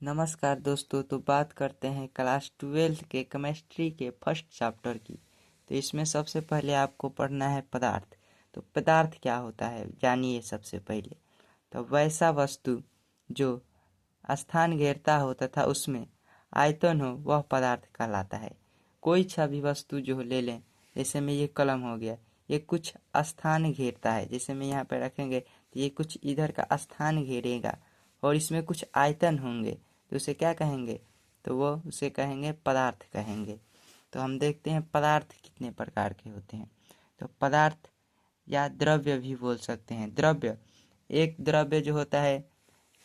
नमस्कार दोस्तों। तो बात करते हैं क्लास 12 के केमिस्ट्री के फर्स्ट चैप्टर की। तो इसमें सबसे पहले आपको पढ़ना है पदार्थ। तो पदार्थ क्या होता है जानिए सबसे पहले। तो वैसा वस्तु जो स्थान घेरता हो तथा उसमें आयतन हो वह पदार्थ कहलाता है। कोई सा भी वस्तु जो ले लें, जैसे में ये कलम हो गया, ये कुछ स्थान घेरता है। जैसे में यहाँ पे रखेंगे तो ये कुछ इधर का स्थान घेरेगा और इसमें कुछ आयतन होंगे, तो उसे क्या कहेंगे? तो वो उसे कहेंगे पदार्थ कहेंगे। तो हम देखते हैं पदार्थ कितने प्रकार के होते हैं। तो पदार्थ या द्रव्य भी बोल सकते हैं। द्रव्य, एक द्रव्य जो होता है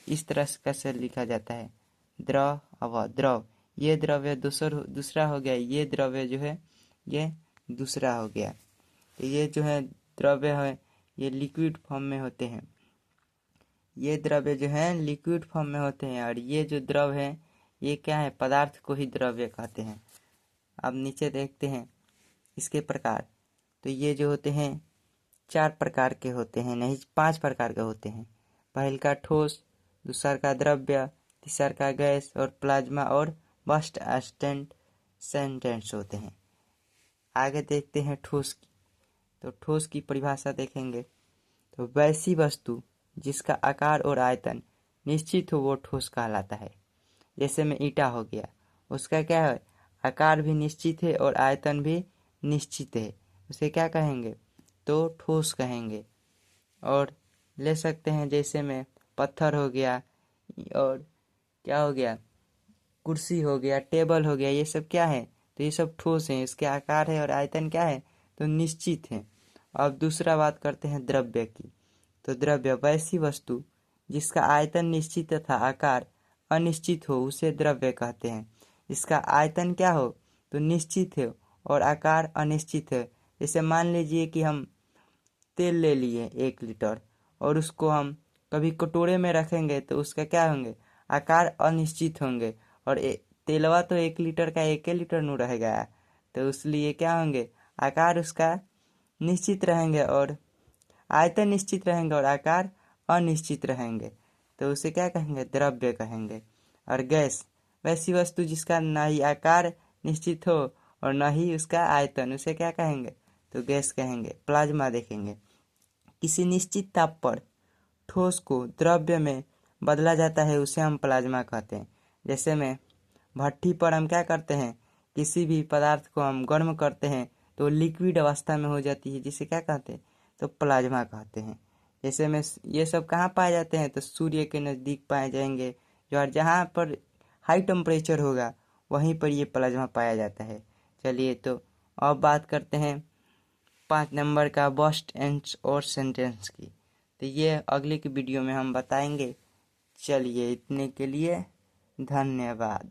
इस तरह से कैसे लिखा जाता है, द्रव। ये द्रव्य दूसरा हो गया, ये द्रव्य जो है ये दूसरा हो गया। तो ये जो है द्रव्य है ये लिक्विड फॉर्म में होते हैं। ये द्रव्य जो है लिक्विड फॉर्म में होते हैं और ये जो द्रव है ये क्या है? पदार्थ को ही द्रव्य कहते हैं। अब नीचे देखते हैं इसके प्रकार। तो ये जो होते हैं 4 प्रकार के होते हैं, नहीं 5 प्रकार के होते हैं। पहल का ठोस, दूसरा का द्रव्य, तीसरा का गैस और प्लाज्मा और बस्ट सेंटेंस होते हैं। आगे देखते हैं ठोस की। तो ठोस की परिभाषा देखेंगे तो वैसी वस्तु जिसका आकार और आयतन निश्चित हो वो ठोस कहलाता है। जैसे में ईंटा हो गया, उसका क्या है? आकार भी निश्चित है और आयतन भी निश्चित है, उसे क्या कहेंगे? तो ठोस कहेंगे। और ले सकते हैं जैसे में पत्थर हो गया और क्या हो गया, कुर्सी हो गया, टेबल हो गया, ये सब क्या है? तो ये सब ठोस हैं, इसके आकार है और आयतन क्या है? तो निश्चित है। अब दूसरा बात करते हैं द्रव्य की। तो द्रव्य वैसी वस्तु जिसका आयतन निश्चित तथा आकार अनिश्चित हो उसे द्रव्य कहते हैं। इसका आयतन क्या हो? तो निश्चित है और आकार अनिश्चित है। जैसे मान लीजिए कि हम तेल ले लिए 1 लीटर और उसको हम कभी कटोरे में रखेंगे तो उसका क्या होंगे? आकार अनिश्चित होंगे। और तेलवा तो 1 लीटर का 1 लीटर नू रहेगा, तो इसलिए क्या होंगे? आकार उसका निश्चित रहेंगे और आयतन निश्चित रहेंगे और आकार अनिश्चित रहेंगे, तो उसे क्या कहेंगे? द्रव्य कहेंगे। और गैस वैसी वस्तु जिसका न ही आकार निश्चित हो और न ही उसका आयतन, उसे क्या कहेंगे? तो गैस कहेंगे। प्लाज्मा देखेंगे, किसी निश्चित ताप पर ठोस को द्रव्य में बदला जाता है, उसे हम प्लाज्मा कहते हैं। जैसे में भट्ठी पर हम क्या करते हैं, किसी भी पदार्थ को हम गर्म करते हैं तो लिक्विड अवस्था में हो जाती है, जिसे क्या कहते हैं? तो प्लाज्मा कहते हैं। जैसे में ये सब कहाँ पाए जाते हैं? तो सूर्य के नज़दीक पाए जाएंगे, जो जहाँ पर हाई टेम्परेचर होगा वहीं पर ये प्लाज्मा पाया जाता है। चलिए तो अब बात करते हैं 5 नंबर का बस्ट एंड और सेंटेंस की। तो ये अगले की वीडियो में हम बताएंगे। चलिए इतने के लिए धन्यवाद।